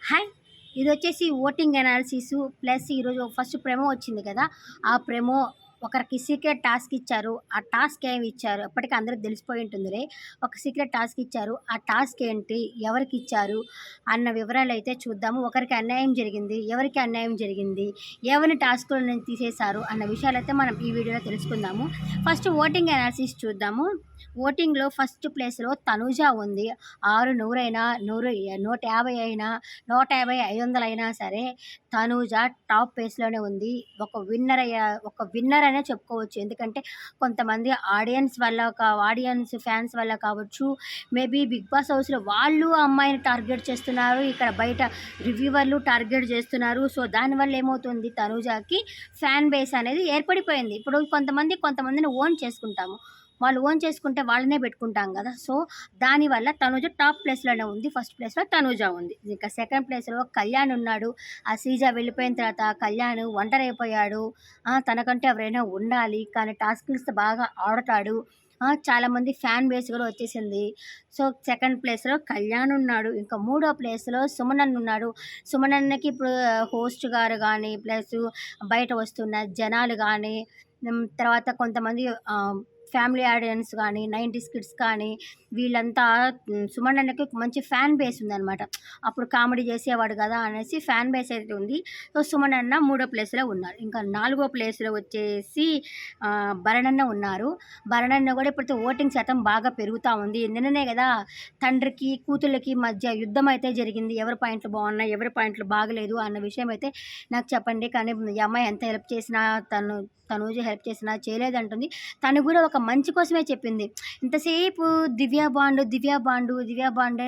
Hi! ఇదొచ్చేసి voting అనాలిసిసు plus ఈరోజు first promo వచ్చింది కదా! ఆ ప్రోమో ఒకరికి సీక్రెట్ టాస్క్ ఇచ్చారు. ఆ టాస్క్ ఏమి ఇచ్చారు? అప్పటికి అందరికి తెలిసిపోయి ఉంటుందిలే. ఒక సీక్రెట్ టాస్క్ ఇచ్చారు. ఆ టాస్క్ ఏంటి? ఎవరికిచ్చారు? అన్న వివరాలైతే చూద్దాము. ఒకరికి అన్యాయం జరిగింది. ఎవరికి అన్యాయం జరిగింది? ఎవరిని టాస్క్‌లో నుంచి తీసేశారు? అన్న విషయాలైతే మనం ఈ వీడియోలో తెలుసుకుందాము. ఫస్ట్ ఓటింగ్ అనాలిసిస్ చూద్దాము. ఓటింగ్‌లో ఫస్ట్ ప్లేస్‌లో తనూజ ఉంది. 6 నూరైనా, 150 అయినా, 150, 500 అయినా సరే తనూజ టాప్ ప్లేస్‌లోనే ఉంది. ఒక విన్నర్ అనే చెప్పుకోవచ్చు. ఎందుకంటే కొంతమంది ఆడియన్స్ ఫ్యాన్స్ వల్ల కావచ్చు, మేబీ 'బిగ్ బాస్' హౌస్‌లో వాళ్ళు ఆ అమ్మాయిని టార్గెట్ చేస్తున్నారు. ఇక్కడ బయట రివ్యూవర్లు టార్గెట్ చేస్తున్నారు. సో, దానివల్ల ఏమవుతుంది తనూజకి ఫ్యాన్ బేస్ అనేది ఏర్పడిపోయింది. ఇప్పుడు కొంతమందిని ఓన్ చేసుకుంటాము. వాళ్ళు ఓన్ చేసుకుంటే వాళ్ళనే పెట్టుకుంటాం కదా! సో, దానివల్ల తనూజ టాప్ ప్లేస్‌లోనే ఉంది. ఫస్ట్ ప్లేస్‌లో తనూజ ఉంది. ఇక సెకండ్ ప్లేస్‌లో కళ్యాణ్ ఉన్నాడు. ఆ శ్రీజ వెళ్ళిపోయిన తర్వాత కళ్యాణ్ ఒంటరైపోయాడు. తనకంటే ఎవరైనా ఉండాలి. కానీ టాస్క్‌లిస్తే బాగా ఆడతాడు. చాలామంది ఫ్యాన్ బేస్ కూడా వచ్చేసింది. సో, సెకండ్ ప్లేస్‌లో కళ్యాణ్ ఉన్నాడు. ఇంకా మూడో ప్లేస్‌లో సుమనన్న ఉన్నాడు. సుమనన్నకి ఇప్పుడు హోస్ట్ గారు గానీ, ప్లస్ బయట వస్తున్న జనాలు గానీ, తర్వాత కొంతమంది ఫ్యామిలీ ఆడియన్స్ కానీ, 90స్ కిడ్స్ కానీ వీళ్ళంతా సుమన్ అన్నకి మంచి ఫ్యాన్ బేస్ ఉందనమాట. అప్పుడు కామెడీ చేసేవాడు కదా అనేసి ఫ్యాన్ బేస్ అయితే ఉంది. సో, సుమన్ అన్న మూడో ప్లేస్‌లో ఉన్నారు. ఇంకా నాలుగో ప్లేస్‌లో వచ్చేసి భరణన్న ఉన్నారు. భరణన్న కూడా ఇప్పుడు ఓటింగ్ శాతం బాగా పెరుగుతూ ఉంది. నిన్ననే కదా తండ్రికి, కూతుళ్ళకి మధ్య యుద్ధం అయితే జరిగింది. ఎవరి పాయింట్లు బాగున్నాయి, ఎవరి పాయింట్లు బాగలేదు అన్న విషయం అయితే నాకు చెప్పండి. కానీ ఈ అమ్మాయి ఎంత హెల్ప్ చేసినా తనూజ హెల్ప్ చేసినా చేయలేదంటుంది. తను కూడా ఒక మంచి కోసమే చెప్పింది. ఇంతసేపు దివ్య బాండే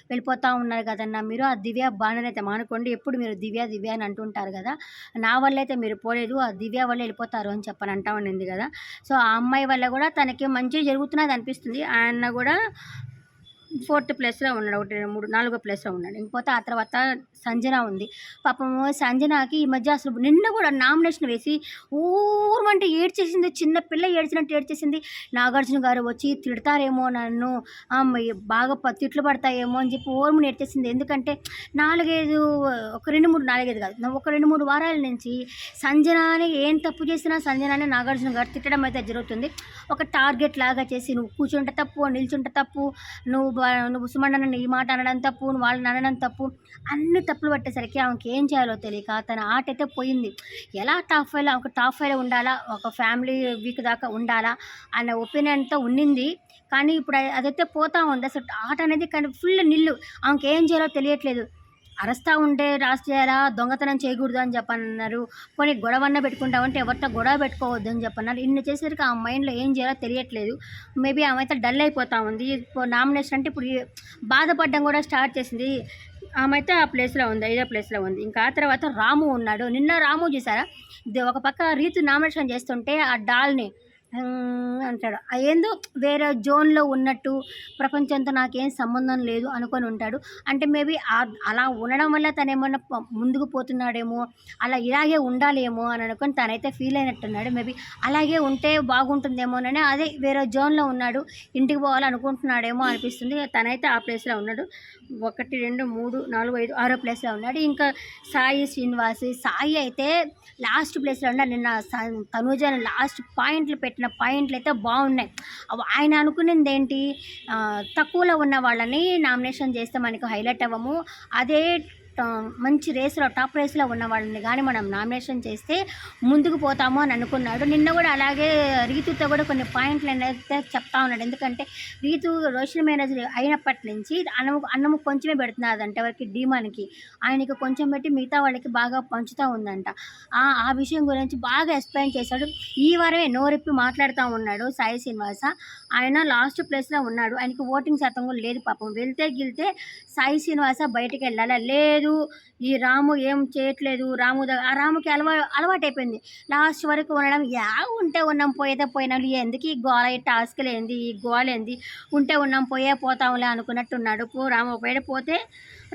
వెళ్ళిపోతూ ఉన్నారు కదన్నా మీరు. ఆ దివ్య బాండ్‌ని అయితే మానుకోండి. ఎప్పుడు మీరు దివ్య అని అంటుంటారు కదా! నా వల్ల అయితే మీరు పోలేదు. ఆ దివ్య వల్ల వెళ్ళిపోతారు అని చెప్పని అంటా ఉండింది కదా! సో, ఆ అమ్మాయి వల్ల కూడా తనకి మంచి జరుగుతున్నది అనిపిస్తుంది. ఆయన కూడా ఫోర్త్ ప్లేస్‌లో ఉన్నాడు. 4 ప్లేస్‌లో ఉన్నాడు. ఇంకపోతే ఆ తర్వాత సంజన ఉంది. పాపము సంజనకి ఈ మధ్య అసలు నిన్న కూడా నామినేషన్ వేసి ఊరుమంటే ఏడ్చేసింది. చిన్న పిల్ల ఏడ్చినట్టు ఏడ్చేసింది. నాగార్జున గారు వచ్చి తిడతారేమో నన్ను, బాగా తిట్లు పడతాయేమో అని చెప్పి ఊరుమని ఏడ్చేసింది. ఎందుకంటే 4, 4 కాదు. ఒక 2, 3 వారాల నుంచి సంజనని ఏం తప్పు చేసినా సంజనని నాగార్జున గారు తిట్టడం అయితే జరుగుతుంది. ఒక టార్గెట్ లాగా చేసి నువ్వు కూర్చుంటే తప్పు, నిల్చుంటే తప్పు, నువ్వు సుమన్ ఈ మాట అనడం తప్పు, నువ్వు వాళ్ళని అనడం తప్పు, అన్ని తప్పులు పట్టేసరికి ఆమెకి ఏం చేయాలో తెలియక తన ఆట అయితే పోయింది. ఎలా టాప్ ఫైవ్లో ఉండాలా, ఒక ఫ్యామిలీ వీక్ దాకా ఉండాలా అన్న ఒపీనియన్తో ఉండింది. కానీ ఇప్పుడు అదైతే పోతా ఉంది. అసలు ఆట అనేది కానీ ఫుల్ నిల్లు. ఆమెకి ఏం చేయాలో తెలియట్లేదు. అరస్తా ఉంటే చేయాలా, దొంగతనం చేయకూడదు అని చెప్పన్నారు. పోనీ గొడవన్న పెట్టుకుంటామంటే ఎవరితో గొడవ పెట్టుకోవద్దు అని చెప్పన్నారు. ఇన్ని చేసేసరికి ఆ మైండ్లో ఏం చేయాలో తెలియట్లేదు. మేబీ ఆమె అయితే డల్ అయిపోతూ ఉంది. నామినేషన్ అంటే ఇప్పుడు బాధపడడం కూడా స్టార్ట్ చేసింది. ఆమె అయితే ఆ ప్లేస్‌లో ఉంది. 5వ ప్లేస్‌లో ఉంది. ఇంకా ఆ తర్వాత రాము ఉన్నాడు. నిన్న రాము చూసారా, ఒక పక్క రీతు నామినేషన్ చేస్తుంటే ఆ డాల్‌ని అంటాడు. ఏందో వేరే జోన్‌లో ఉన్నట్టు, ప్రపంచంతో నాకేం సంబంధం లేదు అనుకొని ఉంటాడు. అంటే మేబీ అలా ఉండడం వల్ల తనేమన్నా ముందుకు పోతున్నాడేమో, అలా ఇలాగే ఉండాలేమో అని అనుకొని తనైతే ఫీల్ అయినట్టున్నాడు. మేబీ అలాగే ఉంటే బాగుంటుందేమోనని అదే వేరే జోన్‌లో ఉన్నాడు. ఇంటికి పోవాలనుకుంటున్నాడేమో అనిపిస్తుంది. తనైతే ఆ ప్లేస్‌లో ఉన్నాడు. 1, 2, 3, 4, 5, 6 ప్లేస్‌లో ఉన్నాడు. ఇంకా సాయి శ్రీనివాస్, సాయి అయితే లాస్ట్ ప్లేస్‌లో ఉన్నాడు. నిన్న తనూజని లాస్ట్ పాయింట్లు అయితే బాగున్నాయి. ఆయన అనుకునేది ఏంటి, తక్కువలో ఉన్న వాళ్ళని నామినేషన్ చేస్తే మనకు హైలైట్ అవ్వము. అదే మంచి రేస్‌లో టాప్ రేస్‌లో ఉన్న వాళ్ళని కానీ మనం నామినేషన్ చేస్తే ముందుకు పోతాము అని అనుకున్నాడు. నిన్న కూడా అలాగే రీతుతో కూడా కొన్ని పాయింట్లు అయితే చెప్తా ఉన్నాడు. ఎందుకంటే రీతు సోషల్ మేనేజర్ అయినప్పటి నుంచి అన్నము కొంచెమే పెడుతున్నాదంట ఎవరికి, డీమాన్‌కి. ఆయనకి కొంచెం పెట్టి మిగతా వాళ్ళకి బాగా పంచుతూ ఉందంట. ఆ విషయం గురించి బాగా ఎక్స్‌ప్లెయిన్ చేశాడు. ఈ వారమే నోరెప్పి మాట్లాడుతూ ఉన్నాడు సాయి శ్రీనివాస. ఆయన లాస్ట్ ప్లేస్‌లో ఉన్నాడు. ఆయనకి ఓటింగ్ శాతం కూడా లేదు పాపం. వెళ్తే సాయి శ్రీనివాస బయటికి వెళ్ళాలా, లేదు ఈ రాము ఏం చేయట్లేదు, ఆ రాముకి అలవాటైపోయింది లాస్ట్ వరకు ఉండడం. ఉంటే ఉన్నాం, పోయేదే పోయినాం, ఎందుకు ఈ గోల, ఈ టాస్క్లు ఏంది, ఈ గోల ఏంది, ఉంటే ఉన్నాం పోతాంలే అనుకున్నట్టున్నాడు. రాము పోతే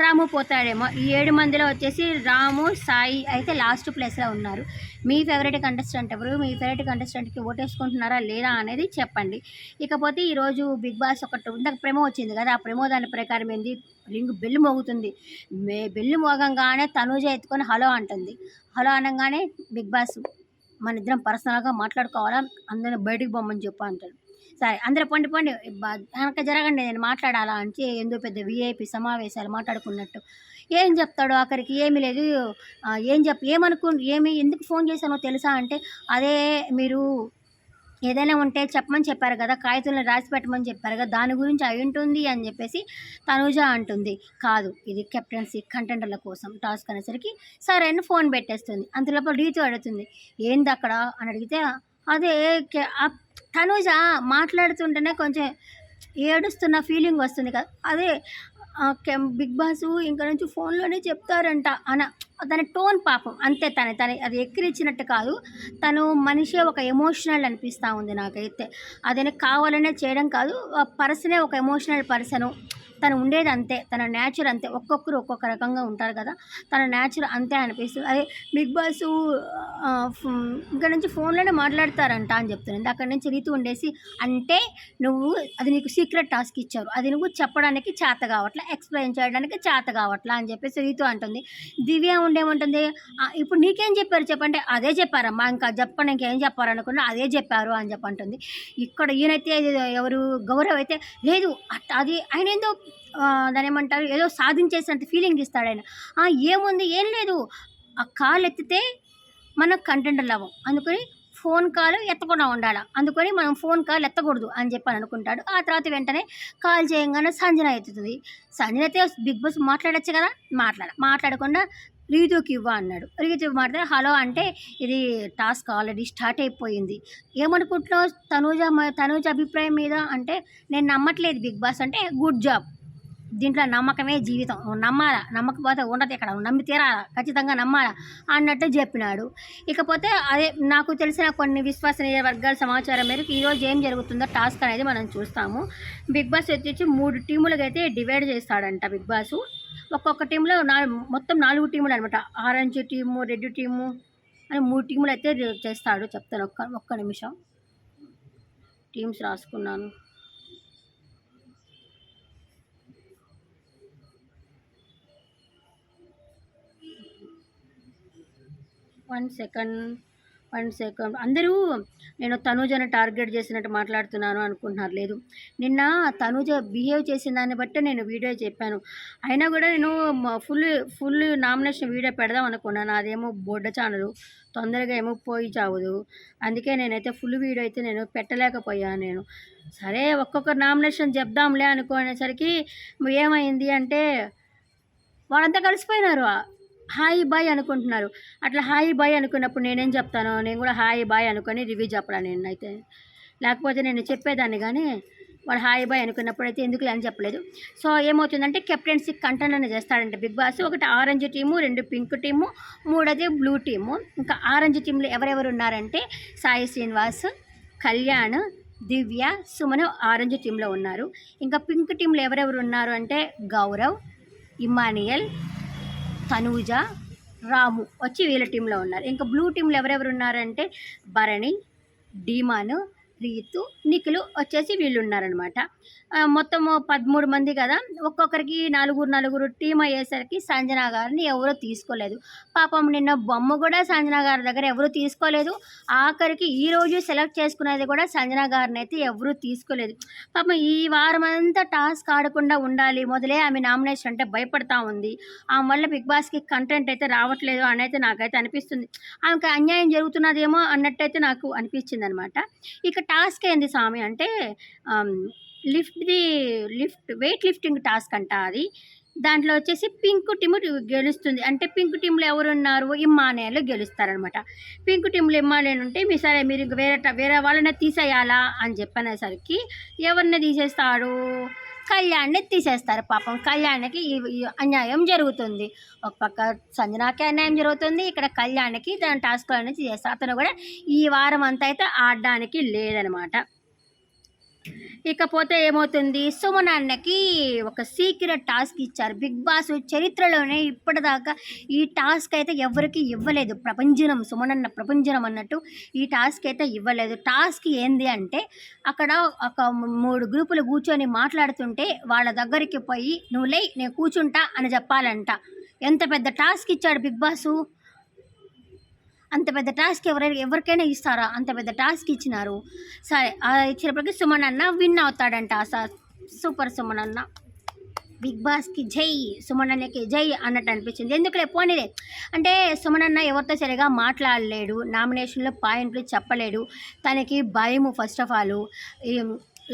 రాము పోతాడేమో. ఈ 7 మందిలో వచ్చేసి రాము, సాయి అయితే లాస్ట్ ప్లేస్‌లో ఉన్నారు. మీ ఫేవరెట్ కంటెస్టెంట్ ఎవరు? మీ ఫేవరెట్ కంటెస్టెంట్‌కి ఓటేసుకుంటున్నారా లేదా అనేది చెప్పండి. ఇకపోతే ఈరోజు బిగ్ బాస్ ఒకటి ఇందాక ప్రోమో వచ్చింది కదా! ఆ ప్రోమో దాని ప్రకారం ఏంది, బెల్ మోగుతుంది. బెల్ మోగంగానే తనూజ ఎత్తుకొని హలో అంటుంది. హలో అనంగానే బిగ్ బాస్ మనిద్దరం పర్సనల్‌గా మాట్లాడుకోవాలా, అందరిని బయటికి పొమ్మని చెప్పు అంటాడు. సరే అందరూ పొండి పొండి వెనక జరగండి నేను మాట్లాడాలా అంటే ఏందో పెద్ద వీఐపీ సమావేశాలు మాట్లాడుకున్నట్టు. ఏం చెప్తాడు ఆఖరికి ఏమీ లేదు. ఏమి ఎందుకు ఫోన్ చేశానో తెలుసా అంటే, అదే మీరు ఏదైనా ఉంటే చెప్పమని చెప్పారు కదా! కాగితంలో రాసి పెట్టమని చెప్పారు కదా! దాని గురించి అయ్యుంటుంది అని చెప్పేసి తనూజ అంటుంది. కాదు, ఇది కెప్టెన్సీ కంటెంటర్ల కోసం టాస్క్ అనేసరికి సరే అని ఫోన్ పెట్టేస్తుంది. అంతలోపల రీతు అడుగుతుంది. ఏందక్కడ అని అడిగితే, అదే తనూజ మాట్లాడుతుంటేనే కొంచెం ఏడుస్తున్న ఫీలింగ్ వస్తుంది కదా! అదే బిగ్ బాసు ఇంక నుంచి ఫోన్‌లోనే చెప్తారంట దాని టోన్ పాపం అంతే. తన అది ఎక్కిరించినట్టు కాదు. తను మనిషే ఒక ఎమోషనల్ అనిపిస్తూ ఉంది నాకైతే. అదని కావాలనే చేయడం కాదు. ఆ పర్సనే ఒక ఎమోషనల్ పర్సను. తను ఉండేది అంతే. తన నేచర్ అంతే. ఒక్కొక్కరు ఒక్కొక్క రకంగా ఉంటారు కదా! తన నేచర్ అంతే అనిపిస్తుంది. అదే బిగ్ బాసు ఇక్కడ నుంచి ఫోన్‌లోనే మాట్లాడతారంట అని చెప్తుంది. అక్కడి నుంచి రీతు ఉండేసి, అంటే నువ్వు అది నీకు సీక్రెట్ టాస్క్ ఇచ్చారు. అది నువ్వు చెప్పడానికి చేత కావట్లే, ఎక్స్‌ప్లెయిన్ చేయడానికి చేత కావట్లే అని చెప్పేసి రీతు అంటుంది. దివ్య ఉండేమంటుంది, ఇప్పుడు నీకేం చెప్పారు చెప్పంటే, అదే చెప్పారమ్మా, ఇంకా చెప్పండి ఇంకేం చెప్పారనుకున్నా అదే చెప్పారు అని చెప్పంటుంది. ఇక్కడ ఈయనైతే ఎవరు గౌరవ్ అయితే లేదు అది ఆయన ఏందో దాన్నేమంటారు, ఏదో సాధించేసినంత ఫీలింగ్ ఇస్తాడాయన. ఏముంది ఏం లేదు, ఆ కాల్ ఎత్తితే మనం కంటెంటర్లు అవ్వం, అందుకని ఫోన్ కాల్ ఎత్తకుండా ఉండాలి, అందుకని మనం ఫోన్ కాల్ ఎత్తకూడదు అని చెప్పని అనుకుంటాడు. ఆ తర్వాత వెంటనే కాల్ చేయగానే సంజన ఎత్తుతుంది. సంజన అయితే బిగ్ బాస్ మాట్లాడచ్చు కదా, మాట్లాడకుండా రీతుకి ఇవ్వ అన్నాడు. రీతు మాట్లాడితే హలో అంటే, ఇది టాస్క్ ఆల్రెడీ స్టార్ట్ అయిపోయింది, ఏమనుకుంటున్నావు తనూజ అభిప్రాయం మీద అంటే, నేను నమ్మట్లేదు బిగ్ బాస్ అంటే, గుడ్ జాబ్, దీంట్లో నమ్మకమే జీవితం, నమ్మాలా, నమ్మకపోతే ఉండదు, ఇక్కడ నమ్మి తీరాలా, ఖచ్చితంగా నమ్మాలా అన్నట్టు చెప్పినాడు. ఇకపోతే అదే నాకు తెలిసిన కొన్ని విశ్వసనీయ వర్గాల సమాచారం మేరకు ఈరోజు ఏం జరుగుతుందో టాస్క్ అనేది మనం చూస్తాము. బిగ్ బాస్ వచ్చేసి 3 టీములుగా అయితే డివైడ్ చేస్తాడంట బిగ్ బాసు. ఒక్కొక్క టీంలో మొత్తం 4 టీములు అనమాట. ఆరెంజ్ టీము, రెడ్ టీము అని 3 టీములు అయితే చేస్తాడు. చెప్తాను, ఒక్క నిమిషం టీమ్స్ రాసుకున్నాను. వన్ సెకండ్ అందరూ నేను తనూజను టార్గెట్ చేసినట్టు మాట్లాడుతున్నాను అనుకుంటున్నారు. లేదు, నిన్న తనూజ బిహేవ్ చేసిన దాన్ని బట్టే నేను వీడియో చెప్పాను. అయినా కూడా నేను ఫుల్ నామినేషన్ వీడియో పెడదాం అనుకున్నాను. అదేమో బొడ్డ ఛానలు తొందరగా ఏమో పోయి చావదు, అందుకే నేనైతే ఫుల్ వీడియో అయితే నేను పెట్టలేకపోయాను. నేను సరే ఒక్కొక్క నామినేషన్ చెప్దాంలే అనుకునేసరికి ఏమైంది అంటే, వాళ్ళంతా కలిసిపోయినారు, హాయ్ బాయ్ అనుకుంటున్నారు. అట్లా హాయ్ బాయ్ అనుకున్నప్పుడు నేనేం చెప్తాను, నేను కూడా హాయ్ బాయ్ అనుకొని రివ్యూ చెప్పాను నేనైతే. లేకపోతే నేను చెప్పేదాన్ని, కానీ వాళ్ళు హాయ్ బాయ్ అనుకున్నప్పుడు అయితే ఎందుకులే అని చెప్పలేదు. సో ఏమవుతుందంటే, కెప్టెన్సీ కంటెంట్ చేస్తాడంటే బిగ్ బాస్. ఒకటి orange team, 2 pink team, 3 blue team. ఇంకా ఆరెంజ్ టీంలో ఎవరెవరు ఉన్నారంటే, సాయి శ్రీనివాస్, కళ్యాణ్, దివ్య, సుమను ఆరెంజ్ టీంలో ఉన్నారు. ఇంకా పింక్ టీంలో ఎవరెవరు ఉన్నారు అంటే, గౌరవ్, ఇమానియల్, తనూజ, రాము వచ్చి వీళ్ళ టీంలో ఉన్నారు. ఇంకా బ్లూ టీంలో ఎవరెవరు ఉన్నారంటే, భరణి, డీమాను, రీతు, నిఖిలు వచ్చేసి వీళ్ళు ఉన్నారనమాట. మొత్తము 13 మంది కదా, ఒక్కొక్కరికి నలుగురు టీం అయ్యేసరికి సంజన గారిని ఎవరూ తీసుకోలేదు. పాపం నిన్న బొమ్మ కూడా సంజన గారి దగ్గర ఎవరూ తీసుకోలేదు. ఆఖరికి ఈరోజు సెలెక్ట్ చేసుకునేది కూడా సంజన గారిని అయితే ఎవరూ తీసుకోలేదు. పాపం ఈ వారం అంతా టాస్క్ ఆడకుండా ఉండాలి, మొదలే ఆమె నామినేషన్ అంటే భయపడతా ఉంది. ఆమె వల్ల బిగ్ బాస్కి కంటెంట్ అయితే రావట్లేదు అని అయితే నాకైతే అనిపిస్తుంది. ఆమెకు అన్యాయం జరుగుతున్నదేమో అన్నట్టయితే నాకు అనిపించింది అనమాట. ఇక టాస్క్ ఏంది స్వామి అంటే, వెయిట్ లిఫ్టింగ్ టాస్క్ అంట అది. దాంట్లో వచ్చేసి పింక్ టీము గెలుస్తుంది. అంటే పింక్ టీంలో ఎవరున్నారు, ఇమ్మానేలు గెలుస్తారనమాట. పింక్ టీంలో ఇమ్మానేలు ఉంటే సరే మీరు ఇంక వేరే వాళ్ళనే తీసేయాలా అని చెప్పనేసరికి ఎవరిని తీసేస్తాడు, కళ్యాణ్ని తీసేస్తారు. పాపం కళ్యాణ్కి ఈ అన్యాయం జరుగుతుంది. ఒక పక్క సంజనాకి అన్యాయం జరుగుతుంది, ఇక్కడ కళ్యాణ్కి దాని టాస్క్లో అనేది చేస్తారు. అతను కూడా ఈ వారం అంతా అయితే ఆడడానికి లేదనమాట. ఇకపోతే ఏమవుతుంది, సుమన్ అన్నకి ఒక సీక్రెట్ టాస్క్ ఇచ్చారు. బిగ్ బాస్ చరిత్రలోనే ఇప్పటిదాకా ఈ టాస్క్ అయితే ఎవరికి ఇవ్వలేదు. ప్రభంజనం, సుమన్ అన్న ప్రభంజనం అన్నట్టు ఈ టాస్క్ అయితే ఇవ్వలేదు. టాస్క్ ఏంది అంటే, అక్కడ ఒక 3 గ్రూపులు కూర్చొని మాట్లాడుతుంటే వాళ్ళ దగ్గరికి పోయి నువ్వు లే నేను కూర్చుంటా అని చెప్పాలంట. ఎంత పెద్ద టాస్క్ ఇచ్చాడు బిగ్ బాసు. అంత పెద్ద టాస్క్ ఎవరికైనా ఇస్తారా? అంత పెద్ద టాస్క్ ఇచ్చినారు. సరే ఇచ్చినప్పటికీ సుమన్ అన్న విన్ అవుతాడంట. సూపర్ సుమన్ అన్న. బిగ్ బాస్కి జై, సుమన్ అన్నకి జై అన్నట్టు అనిపించింది. ఎందుకులే పోనీలే అంటే సుమన్ అన్న ఎవరితో సరిగా మాట్లాడలేడు, నామినేషన్లో పాయింట్లు చెప్పలేడు, తనకి భయము. ఫస్ట్ ఆఫ్ ఆల్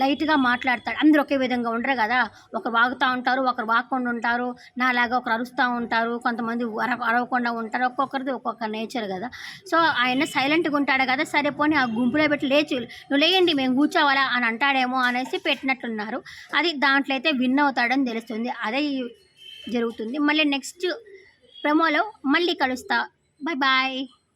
లైట్గా మాట్లాడతాడు. అందరూ ఒకే విధంగా ఉండరు కదా, ఒకరు వాగుతూ ఉంటారు, ఒకరు వాగకుండా ఉంటారు, నాలాగా ఒకరు అరుస్తూ ఉంటారు, కొంతమంది అరవకుండా ఉంటారు. ఒక్కొక్కరిది ఒక్కొక్క నేచర్ కదా. సో ఆయన సైలెంట్గా ఉంటాడు కదా, సరే పోనీ ఆ గుంపులో పెట్టి లేచి నువ్వు లేయండి మేము కూర్చోవాలా అని అంటాడేమో అనేసి పెట్టినట్టున్నారు. అది దాంట్లో అయితే విన్ అవుతాడని తెలుస్తుంది. అదే జరుగుతుంది. మళ్ళీ నెక్స్ట్ ప్రోమోలో మళ్ళీ కలుస్తా. Bye bye.